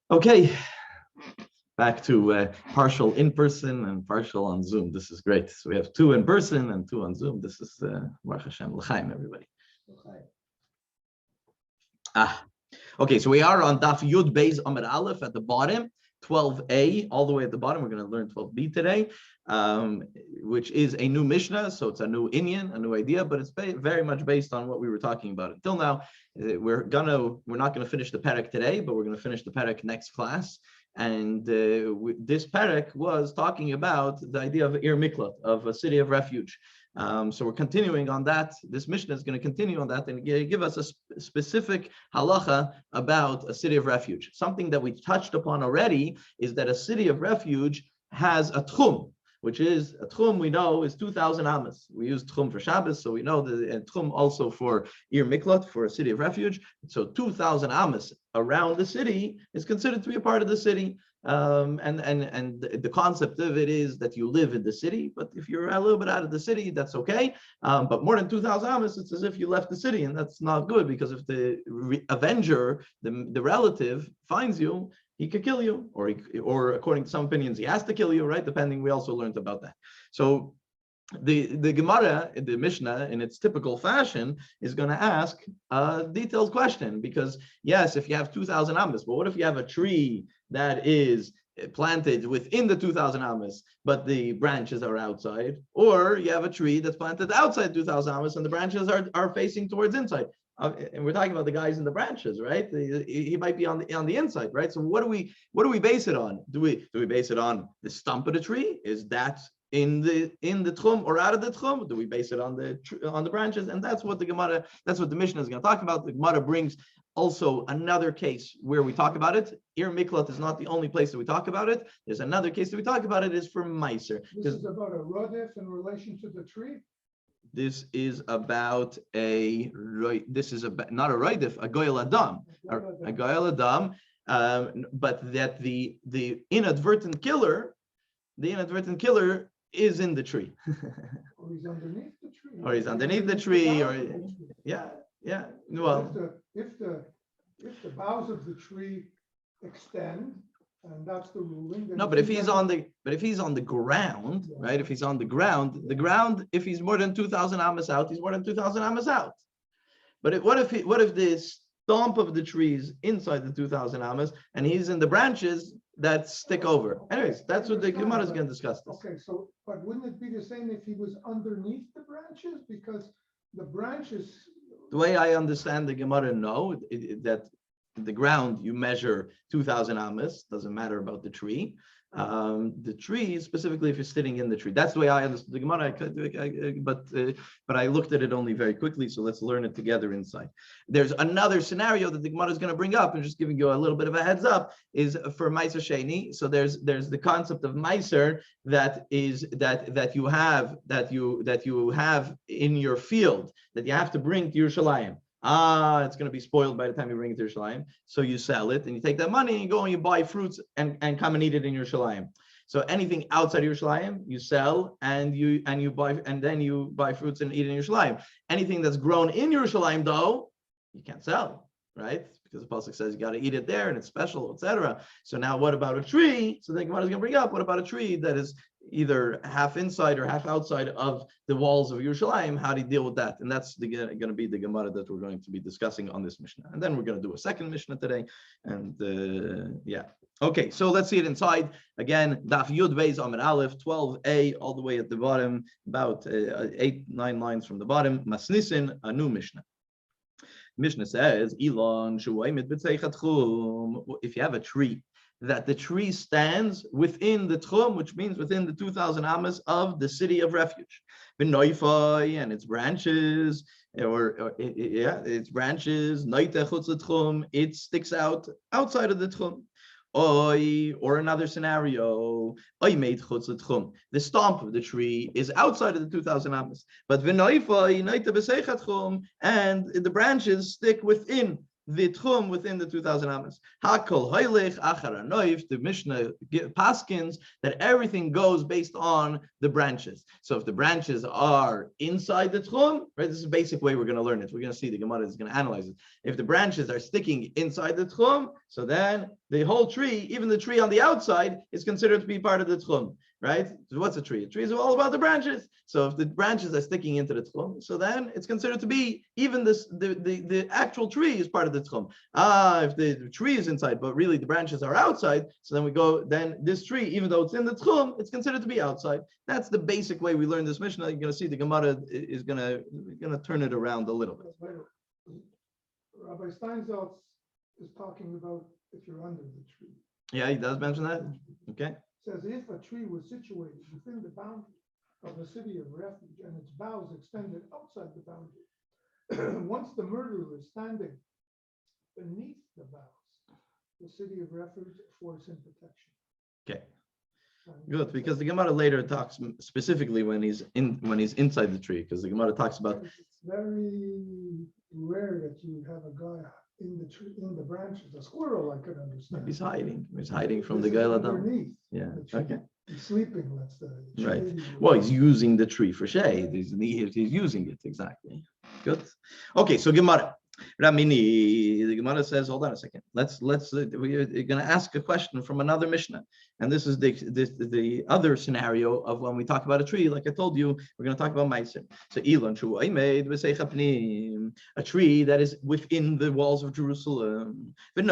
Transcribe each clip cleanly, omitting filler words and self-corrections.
Okay, back to partial in person and partial on Zoom. This is great. So we have 2 in person and 2 on Zoom. This is Baruch Hashem L'chaim, everybody. Okay, so we are on Daf Yud Beis Amud Aleph at the bottom, 12a, all the way at the bottom. We're going to learn 12b today, which is a new Mishnah. So it's a new Inyan, a new idea, but it's very much based on what we were talking about until now. We're not going to finish the Perek today, but we're going to finish the Perek next class. And this Perek was talking about the idea of Ir Miklat, of a city of refuge. So we're continuing on that. This Mishnah is going to continue on that and give us a specific halacha about a city of refuge. Something that we touched upon already is that a city of refuge has a tchum, which is a tchum we know is 2,000 amas. We use tchum for Shabbos, so we know that tchum also for Ir Miklat, for a city of refuge. So 2,000 amas around the city is considered to be a part of the city. And the concept of it is that you live in the city, but if you're a little bit out of the city, that's okay. But more than 2,000 amas, it's as if you left the city, and that's not good, because if the avenger, the relative, finds you, he could kill you, or according to some opinions, he has to kill you, right? Depending, we also learned about that. So the Gemara, the Mishnah, in its typical fashion, is going to ask a detailed question, because yes, if you have 2,000 amas, but what if you have a tree that is planted within the 2,000 amas, but the branches are outside, or you have a tree that's planted outside 2,000 amas and the branches are facing towards inside? And we're talking about the guys in the branches, right? He might be on the inside, right? So what do we base it on? Do we base it on the stump of the tree? Is that in the tchum or out of the tchum? Do we base it on the branches? And that's what the Mishnah is going to talk about. The Gemara brings also another case where we talk about it. Ir Miklat is not the only place that we talk about it. There's another case that we talk about it is for Meiser. This is about a rodef in relation to the tree. This is about not a roidif, a goyel adam, a goyel adam, but that the inadvertent killer is in the tree. Or he's underneath the tree. Or he's underneath the tree, yeah. Well, if the boughs of the tree extend, and that's the ruling. No, but if he's on the ground, right? If he's on the ground, if he's more than 2,000 amas out, he's more than 2,000 amas out. But what if the stump of the tree is inside the 2,000 amas and he's in the branches that stick over? Anyways, that's what the Gemara is going to discuss. This. Okay, so but wouldn't it be the same if he was underneath the branches? Because the branches. The way I understand the Gemara, no, that the ground you measure 2,000 amas, doesn't matter about the tree. The tree, specifically if you're sitting in the tree, that's the way I understood the Gemara. But I looked at it only very quickly, so let's learn it together inside. There's another scenario that the Gemara is going to bring up, and just giving you a little bit of a heads up, is for Meiser Sheni. So there's the concept of Meiser that you have in your field that you have to bring to Yerushalayim. It's going to be spoiled by the time you bring it to Yerushalayim. So you sell it and you take that money and you go and you buy fruits and come and eat it in Yerushalayim. So anything outside of Yerushalayim, you sell and you buy, and then you buy fruits and eat it in Yerushalayim. Anything that's grown in Yerushalayim, though, you can't sell, right? Because the pasuk says you got to eat it there and it's special, etc. So now, what about a tree? So the Gemara is going to bring up, what about a tree that is either half inside or half outside of the walls of Yerushalayim? How do you deal with that? And that's going to be the Gemara that we're going to be discussing on this Mishnah. And then we're going to do a second Mishnah today. And okay, so let's see it inside. Again, Daf Yud Beis Amud Aleph, 12a, all the way at the bottom, about 8-9 lines from the bottom. Masnisin, a new Mishnah. Mishnah says, Elon, if you have a tree, that the tree stands within the tchum, which means within the 2,000 amas of the city of refuge. V'noifai, and its branches, its branches, noiteh chutz l'tchum, it sticks out outside of the tchum. Or another scenario, made chutz l'tchum, the stump of the tree is outside of the 2,000 amas, but v'noifai noiteh b'seichat tchum, and the branches stick within the tchum within the 2,000 amas. Hakol hoylech achar hanoif. The Mishnah paskins that everything goes based on the branches. So if the branches are inside the tchum, right? This is the basic way we're going to learn it. We're going to see the Gemara is going to analyze it. If the branches are sticking inside the tchum, so then the whole tree, even the tree on the outside, is considered to be part of the tchum. Right? So what's a tree? A tree is all about the branches. So if the branches are sticking into the tchum, so then it's considered to be even this the actual tree is part of the tchum. If the tree is inside, but really the branches are outside, so then this tree, even though it's in the tchum, it's considered to be outside. That's the basic way we learn this Mishnah. You're going to see the Gemara is going to turn it around a little bit. Rabbi Steinsaltz is talking about if you're under the tree. Yeah, he does mention that. Okay. Says if a tree was situated within the boundary of the city of refuge and its boughs extended outside the boundary, once the murderer is standing beneath the boughs, the city of refuge affords him protection. Okay, good, because the Gemara later talks specifically when he's inside the tree, because the Gemara talks about. It's very rare that you have a guy in the tree, in the branches. A squirrel, I could understand. He's hiding from the guy. Underneath. Yeah. Okay. He's sleeping, let's say. Right. Well, he's using the tree for shade. He's using it exactly. Good. Okay. So Gemara. Ramini, the Gemara says, hold on a second. We're going to ask a question from another Mishnah, and this is the other scenario of when we talk about a tree. Like I told you, we're going to talk about Meiser. So Elon Shu I made a tree that is within the walls of Jerusalem, and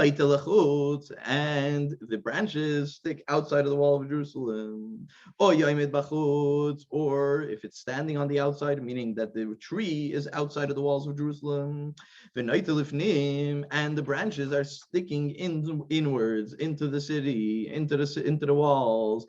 the branches stick outside of the wall of Jerusalem. Or if it's standing on the outside, meaning that the tree is outside of the walls of Jerusalem. And the branches are sticking inwards into the city, into the walls.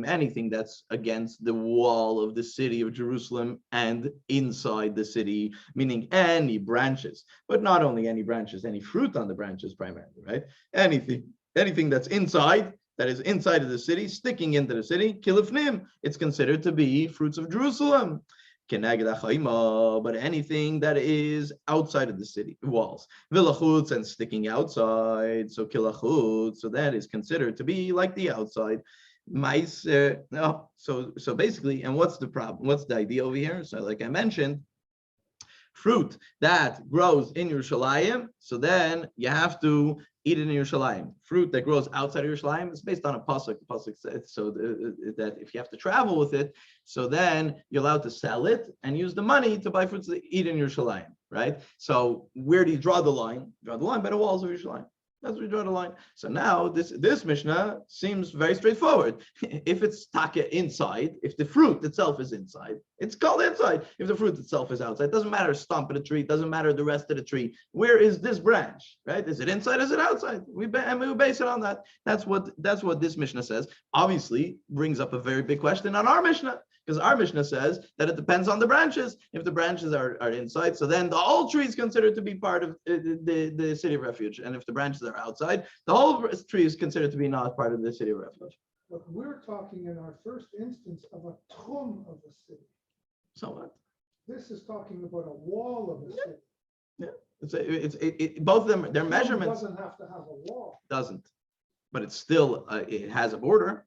Anything that's against the wall of the city of Jerusalem and inside the city, meaning any branches, but not only any branches, any fruit on the branches primarily, right? Anything that's inside, that is inside of the city, sticking into the city, kilifnim, it's considered to be fruits of Jerusalem. But anything that is outside of the city walls, vilachutz, and sticking outside, so kilachutz, so that is considered to be like the outside. Meiser, no, so basically, and what's the problem? What's the idea over here? So, like I mentioned, fruit that grows in Yerushalayim, so then you have to eat it in Yerushalayim. Fruit that grows outside of Yerushalayim is based on a pasuk. The pasuk says so that if you have to travel with it, so then you're allowed to sell it and use the money to buy fruits to eat in Yerushalayim, right? So where do you draw the line? Draw the line by the walls of Yerushalayim. That's where we draw the line. So now this Mishnah seems very straightforward. If it's taka inside, if the fruit itself is inside, it's called inside. If the fruit itself is outside, it doesn't matter stump of the tree, it doesn't matter the rest of the tree. Where is this branch? Right? Is it inside? Is it outside? We base it on that. That's what this Mishnah says. Obviously, brings up a very big question on our Mishnah. Because our Mishnah says that it depends on the branches. If the branches are inside, so then the whole tree is considered to be part of the city of refuge. And if the branches are outside, the whole tree is considered to be not part of the city of refuge. But we're talking in our first instance of a tchum of a city. So what? This is talking about a wall of a city. Yeah. It's both of them, their measurements. It doesn't have to have a wall. Doesn't. But it's still, it has a border.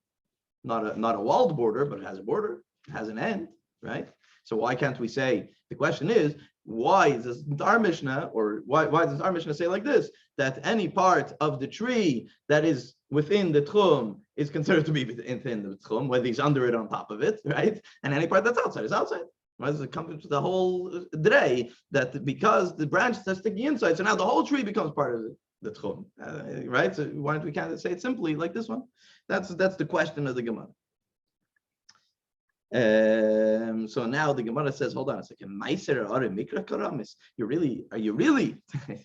Not a walled border, but it has a border. Has an end, right? So why can't we say, the question is, why does our Mishnah, or why does our Mishnah say like this, that any part of the tree that is within the tchum is considered to be within the tchum, whether he's under it, on top of it, right? And any part that's outside is outside. Right? So it comes to the whole day that because the branches are sticking inside, so now the whole tree becomes part of the tchum, right? So why don't we kind of say it simply like this one? That's the question of the Gemara. So now the Gemara says, hold on a second. Meiser are mikra karamis. Are you really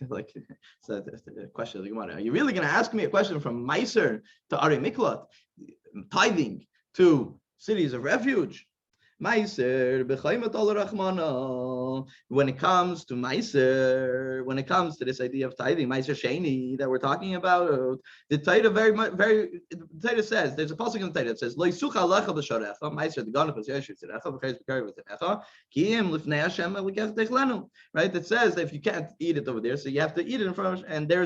like so the question of the Gemara? Are you really going to ask me a question from Meiser to Ari Miklat, tithing to cities of refuge? Meiser b'chaymat al rachmana. When it comes to Meiser, when it comes to this idea of tithing, Meiser Sheni that we're talking about, the Torah the Torah says there's a pasuk in the Torah that says Lo yisucha alecha b'sharecha Meiser the ganach v'yeshu tzerecha v'cheres b'kari v'tzerecha ki im lifnei Hashem elikech techlenu. Right? That says that if you can't eat it over there, so you have to eat it in front of, and there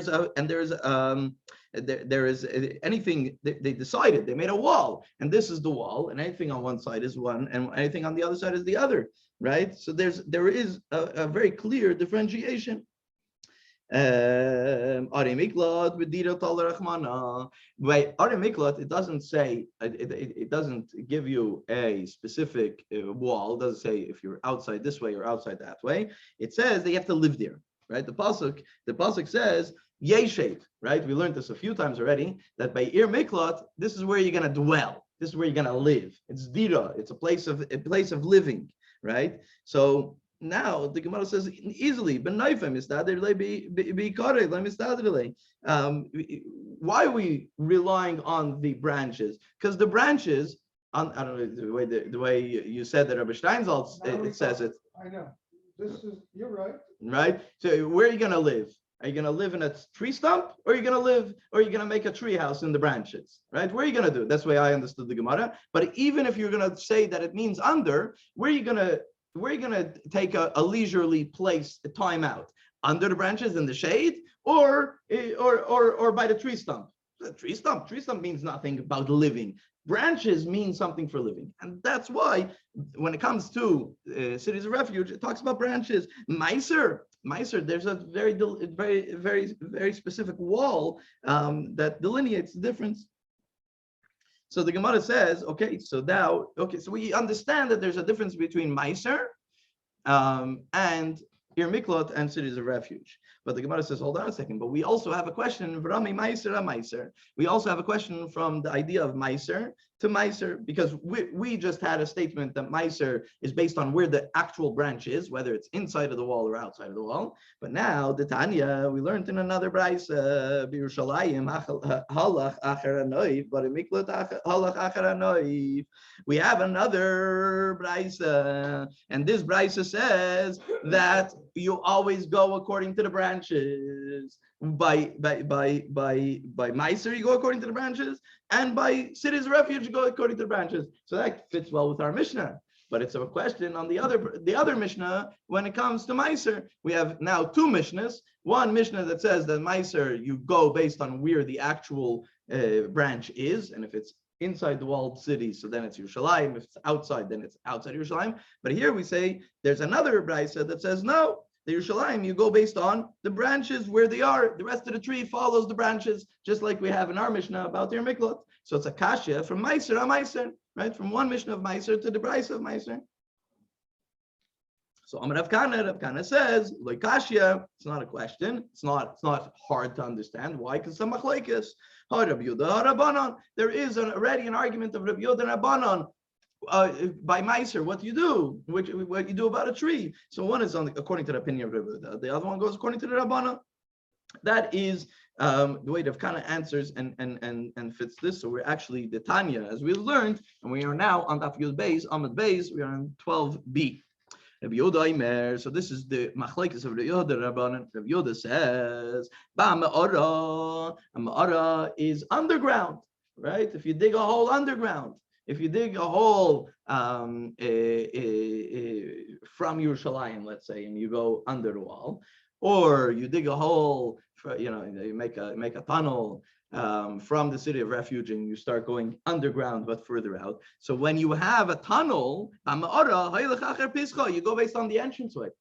is anything they decided, they made a wall, and this is the wall, and anything on one side is one, and anything on the other side is the other, right? So there is a very clear differentiation. By Ari Miklot, it doesn't say, it doesn't give you a specific wall. It doesn't say if you're outside this way or outside that way. It says they have to live there, right? The pasuk says Yeshet, right? We learned this a few times already, that by Ir Miklot, this is where you're going to dwell. This is where you're going to live. It's dira. It's a place of living, right? So now the Gemara says easily, why are we relying on the branches? Because the branches, I don't know the way you said that Rabbi Steinsaltz it says it. I know. You're right. Right. So where are you going to live? Are you going to live in a tree stump, or are you going to make a tree house in the branches? Right? Where are you going to do? That's the way I understood the Gemara. But even if you're going to say that it means under, where are you going to take a leisurely place, a time out? Under the branches in the shade, or by the tree stump? The tree stump means nothing about living. Branches mean something for living, and that's why when it comes to cities of refuge, it talks about branches. Meiser, there's a very specific wall that delineates the difference. So the Gemara says, so we understand that there's a difference between Meiser and Ir Miklot and cities of refuge. But the Gemara says, hold on a second, but we also have a question, Vrami Meiser. We also have a question from the idea of Meiser to Meiser, because we just had a statement that Meiser is based on where the actual branch is, whether it's inside of the wall or outside of the wall. But now, the Tanya, we learned in another Braisa, Birushalayim, halach acher anoif, but in Miklot halach acher anoif. We have another Braisa, and this Braisa says that you always go according to the branches. By Meiser, you go according to the branches, and by cities of refuge, you go according to the branches. So that fits well with our Mishnah. But it's a question on the other Mishnah when it comes to Meiser. We have now two Mishnahs. One Mishnah that says that Meiser, you go based on where the actual branch is, and if it's inside the walled city, so then it's Yerushalayim. If it's outside, then it's outside Yerushalayim. But here we say there's another Braisa that says no. The Yerushalayim, you go based on the branches where they are. The rest of the tree follows the branches, just like we have in our Mishnah about Ir Miklot. So it's a kasha from Meiser to Meiser, right? From one Mishnah of Meiser to the Braisa of Meiser. So Amar Rav Kana says, like kasha, it's not a question. It's not hard to understand. Why? Because some machlekes. There is already an argument of Rabbi Yehuda and Rabbanon. By Meiser, what do you do? What you do about a tree? So one is according to the opinion of Rabbi, the other one goes according to the Rabbana. That is the way Rav Kana answers and fits this. So we're actually the Tanya, as we learned, and we are now on Daf Yud Beis, Amud Beis. We are on 12b. Rabbi Yehuda Imer. So this is the machlekes of Rabbi Yehuda Rabbanan. Rabbi Yehuda says, "Ba me'ara." A me'ara is underground, right? If you dig a hole underground. If you dig a hole from Yerushalayim, let's say, and you go under the wall, or you dig a hole, you make a tunnel from the city of refuge, and you start going underground but further out. So when you have a tunnel, you go based on the entranceway.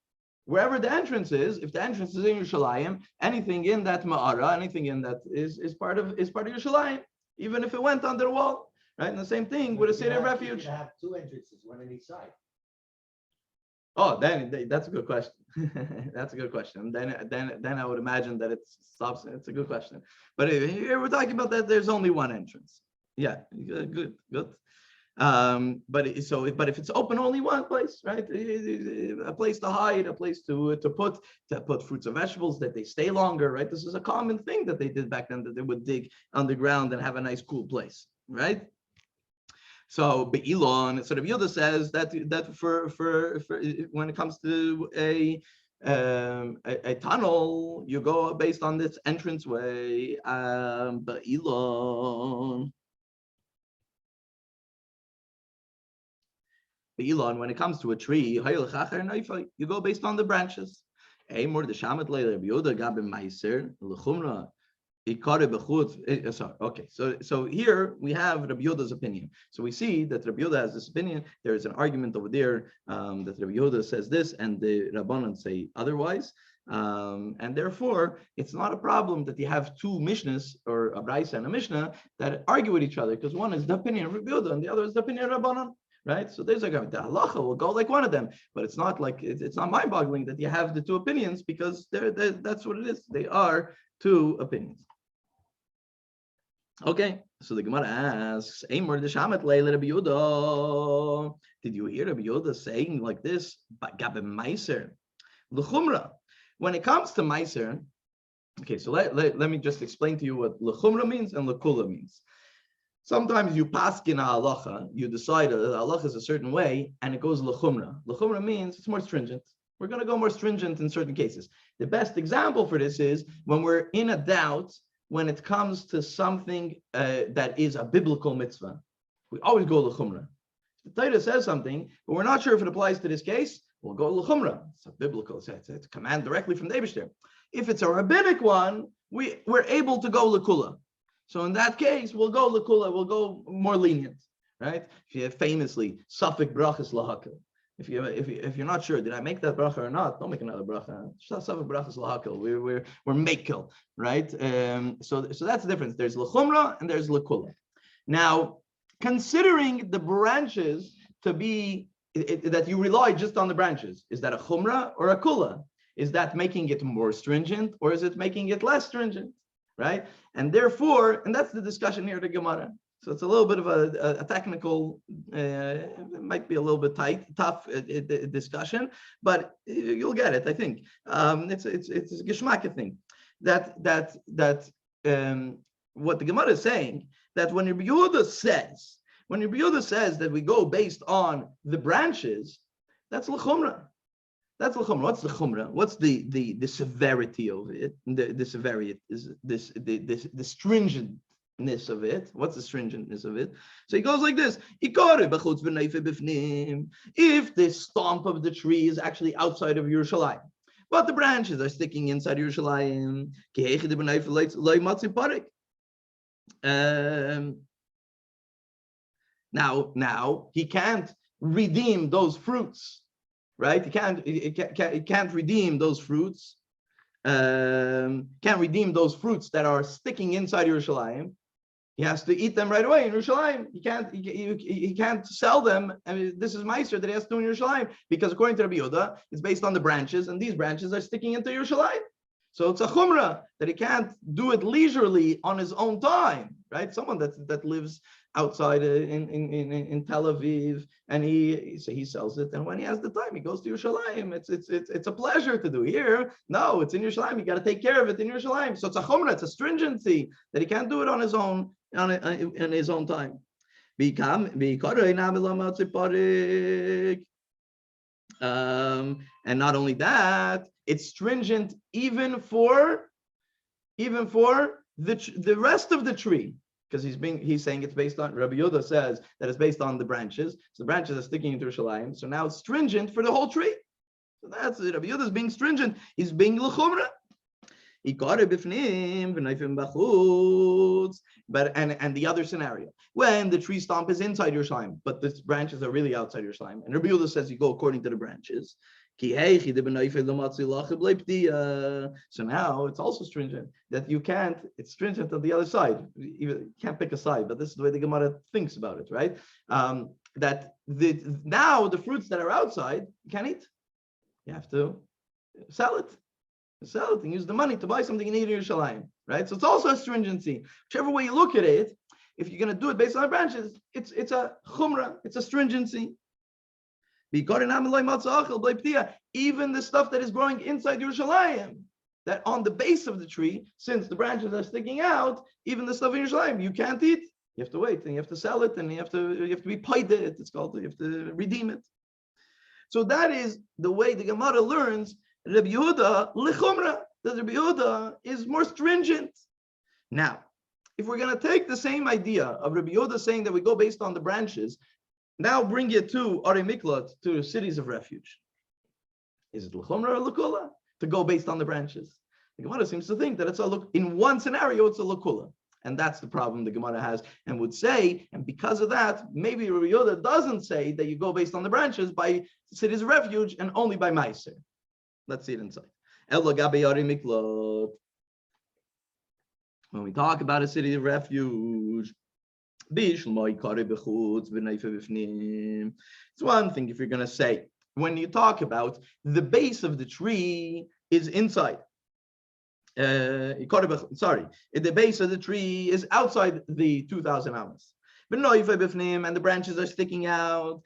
Wherever the entrance is, if the entrance is in Yerushalayim, anything in that ma'ara, anything in that is part of Yerushalayim, even if it went under the wall. Right, and the same thing with a city of refuge. You have two entrances, one on each side. Oh, then that's a good question. That's a good question. Then I would imagine that it stops. It's a good question. But here we're talking about that there's only one entrance. Yeah, good. But if it's open only one place, right? A place to hide, a place to put fruits and vegetables that they stay longer, right? This is a common thing that they did back then, that they would dig underground and have a nice cool place, right? So Be'ilon, so Rabbi Yehuda says that for when it comes to a tunnel, you go based on this entranceway. Be'ilon. Elon, when it comes to a tree, you go based on the branches. Okay, so here we have Rabbi Yehuda's opinion. So we see that Rabbi Yehuda has this opinion. There is an argument over there that Rabbi Yehuda says this and the Rabbanan say otherwise. And therefore, it's not a problem that you have two Mishnahs or a Braisa and a Mishnah that argue with each other, because one is the opinion of Rabbi Yehuda and the other is the opinion of Rabbanan. Right, so there's like the halacha will go like one of them, but it's not like it's not mind-boggling that you have the two opinions, because that's what it is. They are two opinions. Okay, so the Gemara asks, did you hear Rabbi Yehuda saying like this? When it comes to meiser, okay, so let me just explain to you what lechumra means and lekula means. Sometimes you paskin a halacha, you decide that the halacha is a certain way, and it goes lechumra. Lechumra means it's more stringent. We're going to go more stringent in certain cases. The best example for this is when we're in a doubt when it comes to something that is a biblical mitzvah. We always go lechumra. If the Torah says something, but we're not sure if it applies to this case, we'll go lechumra. It's a biblical, it's a command directly from the Eibishter. If it's a rabbinic one, we're able to go lekula. So in that case, we'll go lekula, we'll go more lenient, right? If you have famously Safek brachas lahakil. If you're not sure, did I make that bracha or not? Don't make another bracha. Safek brachas lahakil. We're mekel, right? So that's the difference. There's lechumra and there's lekula. Now, considering the branches to be that you rely just on the branches, is that a chumra or a kula? Is that making it more stringent or is it making it less stringent? Right, and therefore, and that's the discussion here at the Gemara. So it's a little bit of a technical, it might be a little bit tough discussion, but you'll get it. I think it's a geschmack thing. That what the Gemara is saying, that when Rabbi Yehuda says that we go based on the branches, that's l'chumra. That's the chumrah. What's the chumrah? What's the severity of it? The severity is the stringentness of it. What's the stringentness of it? So he goes like this: if the stump of the tree is actually outside of Yerushalayim, but the branches are sticking inside Yerushalayim, now he can't redeem those fruits. Right? It can't redeem those fruits. Can't redeem those fruits that are sticking inside Yerushalayim. He has to eat them right away in Yerushalayim. He can't sell them. I mean, this is meiser that he has to do in Yerushalayim, because according to Rabbi Yehuda, it's based on the branches, and these branches are sticking into Yerushalayim. So it's a chumrah that he can't do it leisurely on his own time, right? Someone that lives outside in Tel Aviv, and he sells it, and when he has the time, he goes to Yerushalayim. It's a pleasure to do. Here, no, it's in Yerushalayim. You got to take care of it in Yerushalayim. So it's a chumrah, it's a stringency that he can't do it on his own in his own time. And not only that, it's stringent even for the rest of the tree, because he's saying it's based on, Rabbi Yehuda says that it's based on the branches. So the branches are sticking into Yerushalayim. So now it's stringent for the whole tree. So that's it. Rabbi Yehuda is being stringent. He's being l'chumra. But and the other scenario, when the tree stump is inside Yerushalayim, but the branches are really outside Yerushalayim, and Rabbi Yehuda says you go according to the branches. So now it's also stringent that you can't. It's stringent on the other side. You can't pick a side, but this is the way the Gemara thinks about it, right? That now the fruits that are outside you can't eat. You have to sell it. Sell it and use the money to buy something you need in Yerushalayim, right? So it's also a stringency. Whichever way you look at it, if you're going to do it based on the branches, it's a chumrah, it's a stringency. Even the stuff that is growing inside Yerushalayim, that on the base of the tree, since the branches are sticking out, even the stuff in Yerushalayim you can't eat. You have to wait, and you have to sell it, and you have to be paid it. It's called, you have to redeem it. So that is the way the Gemara learns Rabbi Yehuda lichumra, that Rabbi Yehuda is more stringent. Now, if we're going to take the same idea of Rabbi Yehuda saying that we go based on the branches, now bring it to Arei Miklat, to cities of refuge. Is it lichumra or lakula to go based on the branches? The Gemara seems to think that it's a look in one scenario, it's a lakula. And that's the problem the Gemara has, and would say, and because of that, maybe Rabbi Yehuda doesn't say that you go based on the branches by cities of refuge and only by Meiser. Let's see it inside. When we talk about a city of refuge, it's one thing if you're going to say, when you talk about the base of the tree is inside. The base of the tree is outside the 2,000 amas. And the branches are sticking out.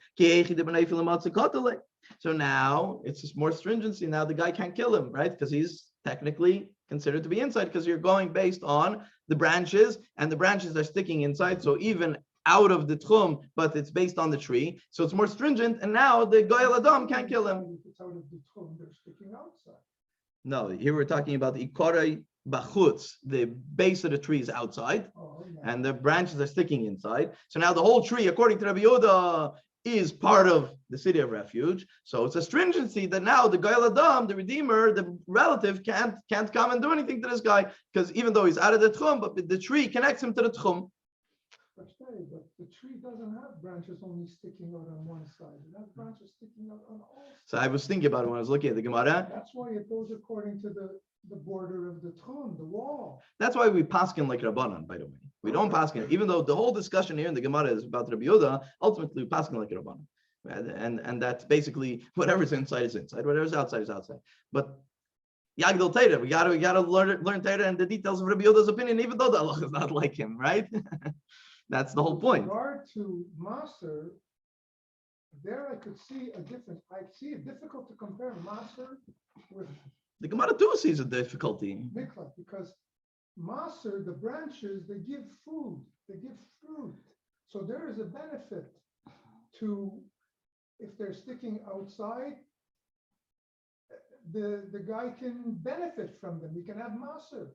So now it's just more stringency. Now the guy can't kill him, right? Because he's technically considered to be inside, because you're going based on the branches, and the branches are sticking inside. So even out of the tchum, but it's based on the tree. So it's more stringent. And now the Goyal Adam can't kill him. If it's out of the tchum, they're sticking outside. No, here we're talking about the Ikorei Bachutz, the base of the tree is outside, and the branches are sticking inside. So now the whole tree, according to Rabbi Yehuda, is part of the city of refuge. So it's a stringency that now the Goyal Adam, the Redeemer, the relative, can't come and do anything to this guy, because even though he's out of the tchum, but the tree connects him to the tchum. But the tree doesn't have branches only sticking out on one side. It has branches sticking out on all sides. So I was thinking about it when I was looking at the Gemara. That's why it goes according to the border of the tchum, the wall. That's why we paskin like Rabbanan, by the way. We don't paskin, even though the whole discussion here in the Gemara is about Rabbi Yehuda, ultimately we paskin like Rabbanan. And that's basically whatever's inside is inside, whatever's outside is outside. But Yagdal Torah, we gotta learn Torah and the details of Rabbi Yehuda's opinion, even though the Allah is not like him, right? That's the whole point. With regard to Maser, there I could see a difference. I see it difficult to compare Maser with The Gemara too sees a difficulty. Miklat, because Maser, the branches, they give food, they give fruit. So there is a benefit to, if they're sticking outside, the guy can benefit from them. He can have Maser.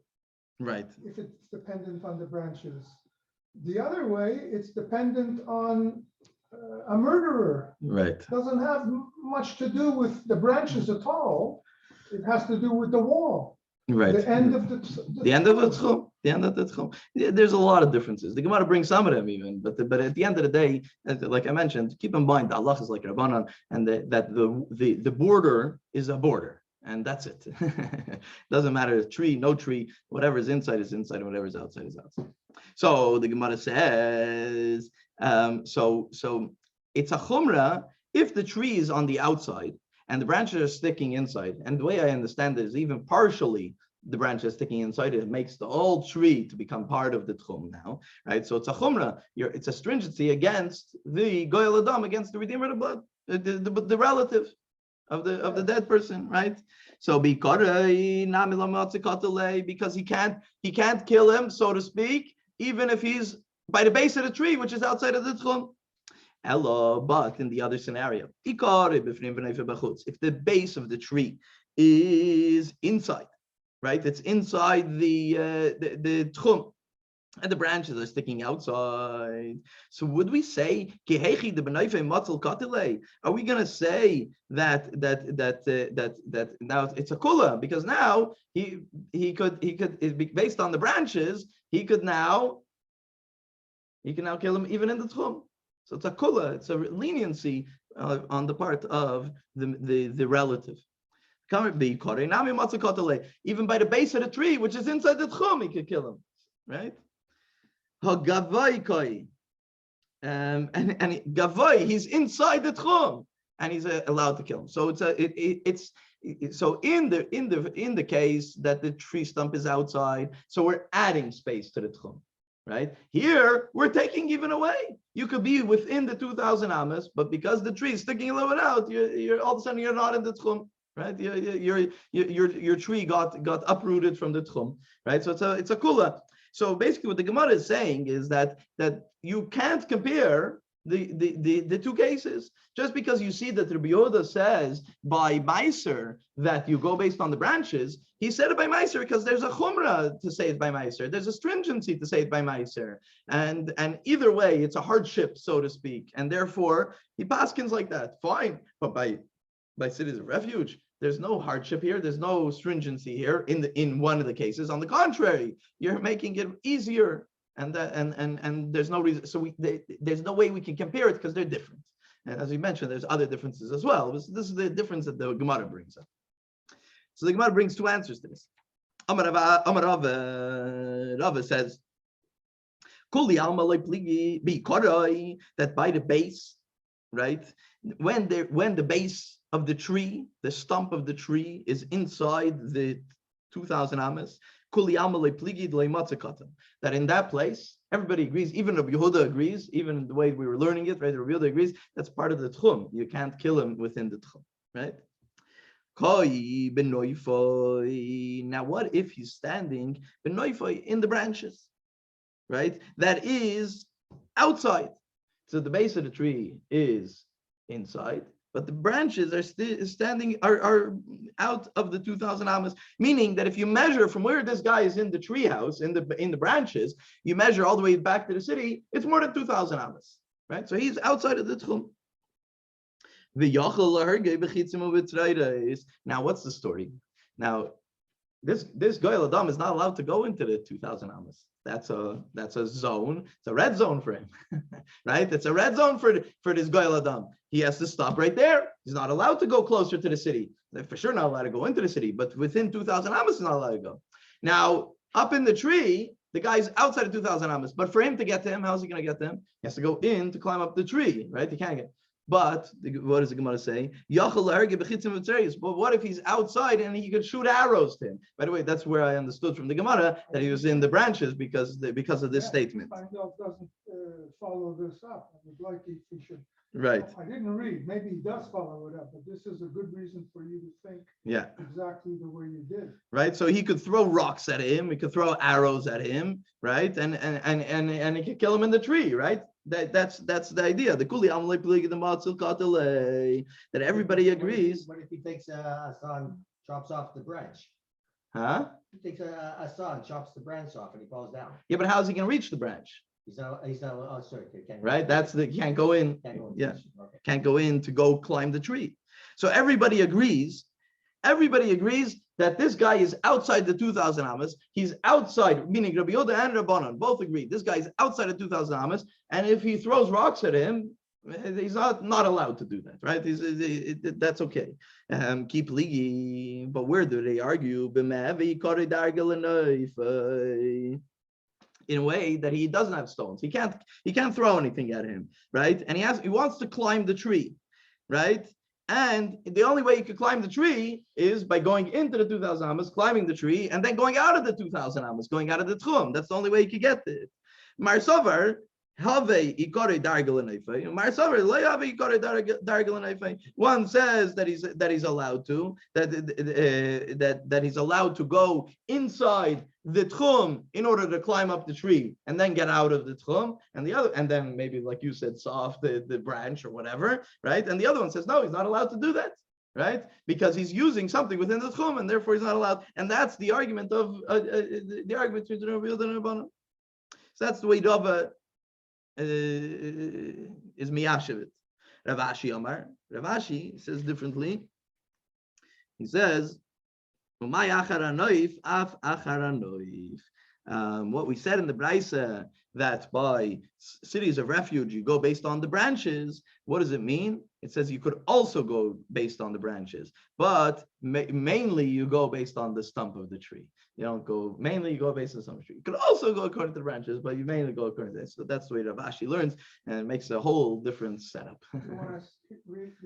Right. If it's dependent on the branches. The other way, it's dependent on a murderer. Right. Doesn't have much to do with the branches at all. It has to do with the wall. Right. The end of the end of the tchum. The end of the tchum. There's a lot of differences. The Gemara brings some of them even, but at the end of the day, like I mentioned, keep in mind Allah is like Rabbanan, and that the border is a border. And that's it. Doesn't matter, tree, no tree, whatever's inside is inside, and whatever's outside is outside. So the Gemara says, so it's a chumrah if the tree is on the outside and the branches are sticking inside. And the way I understand it is even partially the branches sticking inside, it makes the whole tree to become part of the tchum now, right? So it's a chumrah. It's a stringency against the Goyal Adam, against the Redeemer of the blood, the relative of the dead person, right? So because he can't kill him, so to speak, even if he's by the base of the tree, which is outside of the tchum. But in the other scenario, if the base of the tree is inside, right? It's inside the tchum, and the branches are sticking outside. So would we say, are we going to say that now it's a kula, because now he could based on the branches, he can now kill him even in the tchum. So it's a kula, it's a leniency on the part of the relative. Even by the base of the tree, which is inside the tchum, he could kill him, right? And Gavai, he's inside the tchum, and he's allowed to kill him. So it's in the case that the tree stump is outside, so we're adding space to the tchum, right? Here we're taking even away. You could be within the 2,000 amas, but because the tree is sticking a little bit out, you're all of a sudden you're not in the tchum, right? Your tree got uprooted from the tchum, right? So it's a kula. So basically, what the Gemara is saying is that you can't compare the two cases. Just because you see that Rabbi Yehuda says by Meiser that you go based on the branches, he said it by Meiser because there's a chumrah to say it by Meiser. There's a stringency to say it by Meiser. And either way, it's a hardship, so to speak. And therefore, he paskins like that. Fine. But by cities of refuge, there's no hardship here. There's no stringency here in one of the cases. On the contrary, you're making it easier. And there's no reason. So there's no way we can compare it because they're different. And as we mentioned, there's other differences as well. This is the difference that the Gemara brings up. So the Gemara brings two answers to this. Amar Rava says, that by the base, right? When the base of the tree, the stump of the tree is inside the 2,000 amas, that in that place, everybody agrees, even Rabbi Yehuda agrees, even the way we were learning it, right? Rabbi Yehuda agrees, that's part of the tchum. You can't kill him within the tchum, right? Now, what if he's standing in the branches, right? That is outside. So the base of the tree is inside, but the branches are standing out of the 2,000 amas. Meaning that if you measure from where this guy is in the tree house, in the branches, you measure all the way back to the city, it's more than 2,000 amas, right? So he's outside of the tchum. Now, what's the story? Now, this Goyal Adam is not allowed to go into the 2,000 amas. That's a zone. It's a red zone for him, right? It's a red zone for this Goyal Adam. He has to stop right there. He's not allowed to go closer to the city. They're for sure not allowed to go into the city, but within 2,000 amas, he's not allowed to go. Now, up in the tree, the guy's outside of 2,000 amas, but for him to get to him, how's he going to get to him? He has to go in to climb up the tree, right? He can't get. But what does the Gemara say? But what if he's outside and he could shoot arrows to him? By the way, that's where I understood from the Gemara that he was in the branches because of this statement. Feingold doesn't follow this up. I would like if he should. Right. I didn't read. Maybe he does follow it up, but this is a good reason for you to think exactly the way you did. Right. So he could throw rocks at him. He could throw arrows at him. Right. And he could kill him in the tree. Right. That's the idea. The kuli that everybody agrees. What if he takes a saw, chops off the branch? Huh? He takes a saw and chops the branch off, and he falls down. Yeah, but how's he going to reach the branch? He's not. Oh, sorry. Right. That's can't go in. Yeah. Okay. Can't go in to go climb the tree. So everybody agrees. Everybody agrees that this guy is outside the 2,000 amas. He's outside, meaning Rabbi Yehuda and Rabbanan both agree. This guy is outside of 2,000 amas, and if he throws rocks at him, he's not allowed to do that, right? That's okay. Keep ligi, but where do they argue? In a way that he doesn't have stones. He can't throw anything at him, right? And he wants to climb the tree, right? And the only way you could climb the tree is by going into the 2,000 amas, climbing the tree, and then going out of the 2,000 amas, going out of the tchum. That's the only way you could get it. Marsover, one says that he's allowed to, that he's allowed to go inside the tchum in order to climb up the tree and then get out of the tchum, and then maybe, like you said, saw off the branch or whatever, right? And the other one says no, he's not allowed to do that, right? Because he's using something within the tchum, and therefore he's not allowed. And that's the argument of the argument between Rabbi Yehuda and Rabbanan. So that's the way Rava is miyashavit. Rav Ashi Amar. Rav Ashi says differently. He says, what we said in the Braisa, that by cities of refuge you go based on the branches. What does it mean? It says you could also go based on the branches, but mainly you go based on the stump of the tree. You don't go, mainly you go based on some tree. You could also go according to the branches, but you mainly go according to this. So that's the way Rav Ashi learns, and it makes a whole different setup. You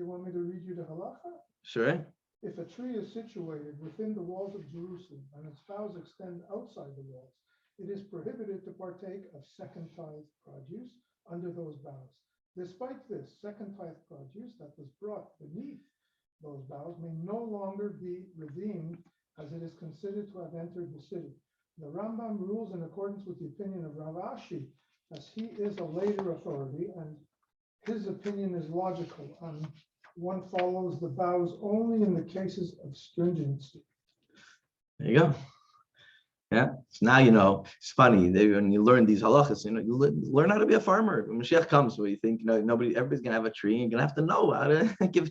want me to read you the halacha? Sure. If a tree is situated within the walls of Jerusalem and its boughs extend outside the walls, it is prohibited to partake of second tithe produce under those boughs. Despite this, second tithe produce that was brought beneath those boughs may no longer be redeemed, as it is considered to have entered the city. The Rambam rules in accordance with the opinion of Rav Ashi, as he is a later authority, and his opinion is logical, and one follows the vows only in the cases of stringency. There you go. Yeah. So now you know. It's funny when you learn these halachas. You learn how to be a farmer. When Mashiach comes, where you think everybody's gonna have a tree. You're gonna have to know how to give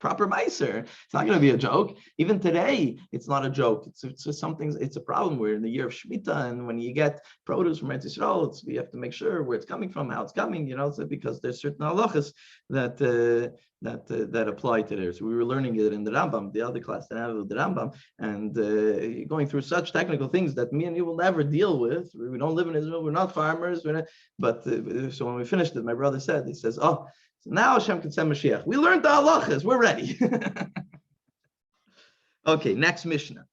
proper meiser. It's not gonna be a joke. Even today, it's not a joke. It's just something. It's a problem. We're in the year of Shemitah, and when you get produce from Eretz Yisrael, we have to make sure where it's coming from, how it's coming. So because there's certain halachas that apply to there. So we were learning it in the Rambam, the other class that I have with the Rambam, and going through such technical things that me and you will never deal with. We don't live in Israel. We're not farmers. But so when we finished it, my brother said, he says, "Oh, so now Hashem can send Mashiach. We learned the halachas. We're ready." Okay, next Mishnah.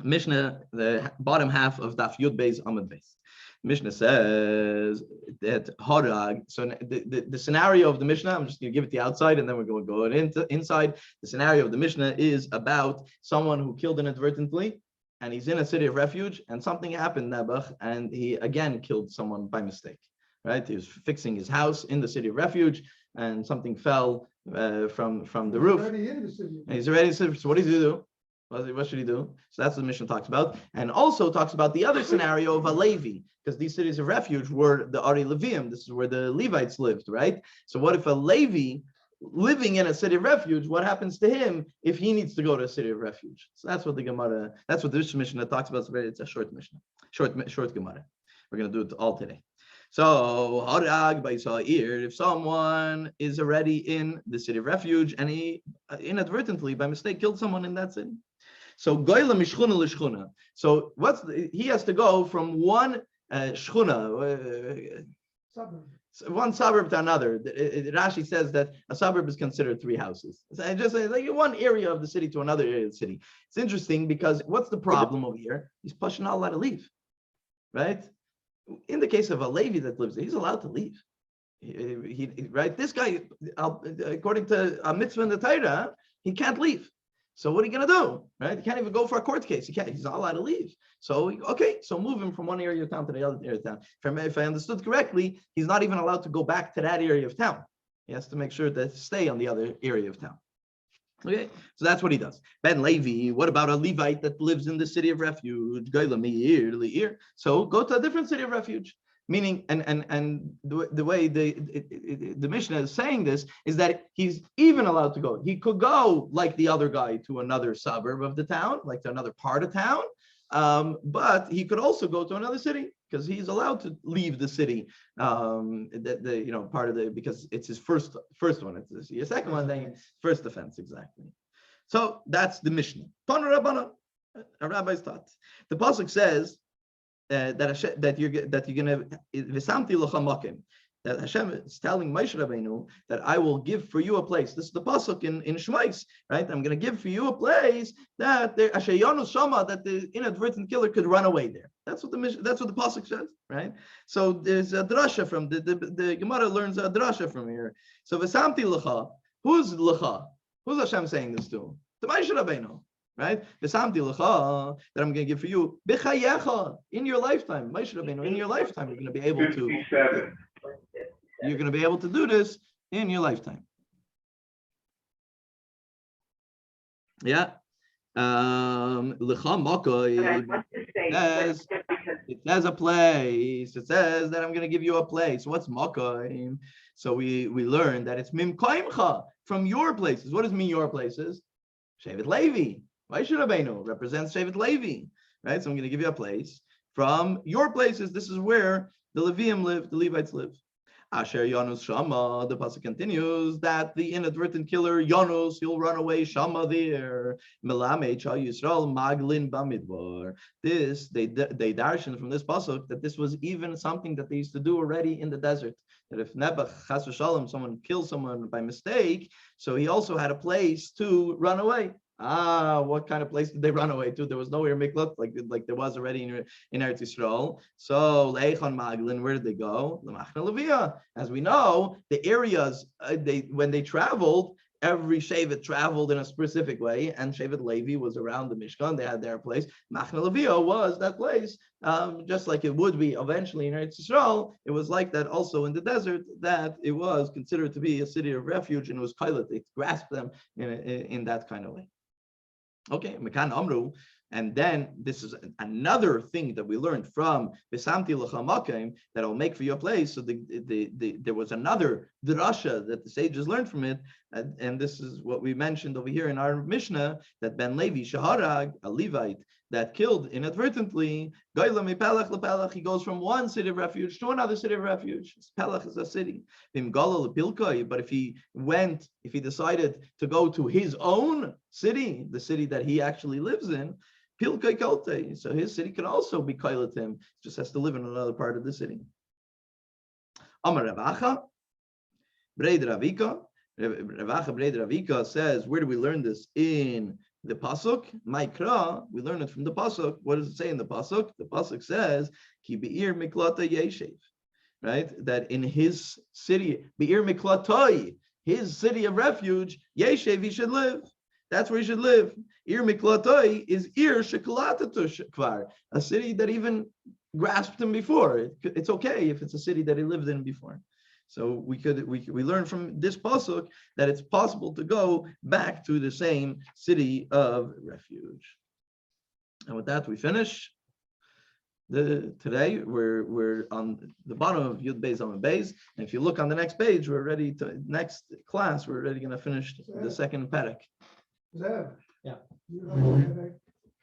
Mishnah, the bottom half of Daf Yud Beis Amud Beis. Mishnah says that Harag. So the scenario of the Mishnah, I'm just going to give it the outside, and then we're going to go into inside. The scenario of the Mishnah is about someone who killed inadvertently, and he's in a city of refuge, and something happened, Nebuch, and he again killed someone by mistake. Right? He was fixing his house in the city of refuge, and something fell from the roof. Already in the city. And he's already in the city. So what does he do? What should he do? So that's what the Mishnah talks about, and also talks about the other scenario of a Levi, because these cities of refuge were the Ari Levium. This is where the Levites lived, right? So what if a Levi living in a city of refuge? What happens to him if he needs to go to a city of refuge? So that's what the Gemara. That's what this Mishnah talks about. It's a short Mishnah, short Gemara. We're going to do it all today. So, if someone is already in the city of refuge and he inadvertently, by mistake, killed someone in that city. So, goyla mishchuna l'shchuna. So, he has to go from one shchuna, one suburb to another. Rashi says that a suburb is considered 3 houses. So just like one area of the city to another area of the city. It's interesting because what's the problem over here? He's pushing not allowed to leave, right? In the case of a Levi that lives there, he's allowed to leave. Right? This guy, according to a mitzvah in the Torah, he can't leave. So what are you going to do? Right? He can't even go for a court case. He's not allowed to leave. So, okay, so move him from one area of town to the other area of town. If I understood correctly, he's not even allowed to go back to that area of town. He has to make sure to stay on the other area of town. Okay, so that's what he does. Ben Levi, what about a Levite that lives in the city of refuge? So go to a different city of refuge. Meaning, and the way the Mishnah is saying this is that he's even allowed to go. He could go like the other guy to another suburb of the town, like to another part of town, but he could also go to another city because he's allowed to leave the city. Part of because it's his first one. It's his second one, then first offense exactly. So that's the Mishnah. Tana Rabbana, a rabbi's taught. The pasuk says that you're gonna v'samti l'cha makim. That Hashem is telling Moshe Rabbeinu that I will give for you a place. This is the pasuk in Shmais, right? I'm going to give for you a place that that the inadvertent killer could run away there. That's what the pasuk says, right? So there's a drasha from the Gemara learns a drasha from here. So v'samti l'cha, who's l'cha? Who's Hashem saying this to? To Moshe Rabbeinu, right? V'samti l'cha, that I'm going to give for you b'chayecha, in your lifetime, Moshe Rabbeinu, in your lifetime, you're going to be able to. 57. You're going to be able to do this in your lifetime. Yeah. L'cha Makkos. It says a place. It says that I'm going to give you a place. What's Makkos? So we learned that it's mimkaimcha, from your places. What does mean your places? Shevet Levi. Moshe Rabbeinu represents Shevet Levi, right? So I'm going to give you a place from your places. This is where the Levium live, the Levites live. Asher Yonus Shama, the pasuk continues that the inadvertent killer Yonus, he'll run away Shama there. Melame Cha Yisrael Maglin Bamidbar. This they darshan from this pasuk that this was even something that they used to do already in the desert. That if Nebuch Chas v'Shalom, someone kills someone by mistake, so he also had a place to run away. What kind of place did they run away to? There was nowhere miklot like there was already in Eretz Yisrael. So Leichon Maglin, where did they go? L'machna Levia. As we know, the areas when they traveled, every Shevet traveled in a specific way, and Shevet Levi was around the Mishkan. They had their place. Machne Levia was that place, just like it would be eventually in Eretz Yisrael. It was like that also in the desert, that it was considered to be a city of refuge, and it was kailat. It grasped them in that kind of way. Okay, Mekan Amru. And then this is another thing that we learned from Besamti L'chamakim that I'll make for your place. So there was another drasha that the sages learned from it, and this is what we mentioned over here in our Mishnah, that Ben Levi Shaharag, a Levite, that killed inadvertently, he goes from one city of refuge to another city of refuge. Pelach is a city. But if he decided to go to his own city, the city that he actually lives in, so his city can also be kailat him, just has to live in another part of the city. Amar Ravacha, Breid Ravika. Ravacha Breid Ravika says, where do we learn this? In the pasuk, Maikra, we learn it from the pasuk. What does it say in the pasuk? The pasuk says, Ki be'ir miklata yeshev, right? That in his city, be'ir miklatoi, his city of refuge, yeshev, he should live. That's where he should live. Ir miklatoi is ir shekalatatu kvar, a city that even grasped him before. It's okay if it's a city that he lived in before. So we learn from this pasuk that it's possible to go back to the same city of refuge. And with that, we finish. Today we're on the bottom of Yud Beis Amud Beis, and if you look on the next page, we're already going to finish the second parak. Zev. Yeah. You don't have a headache.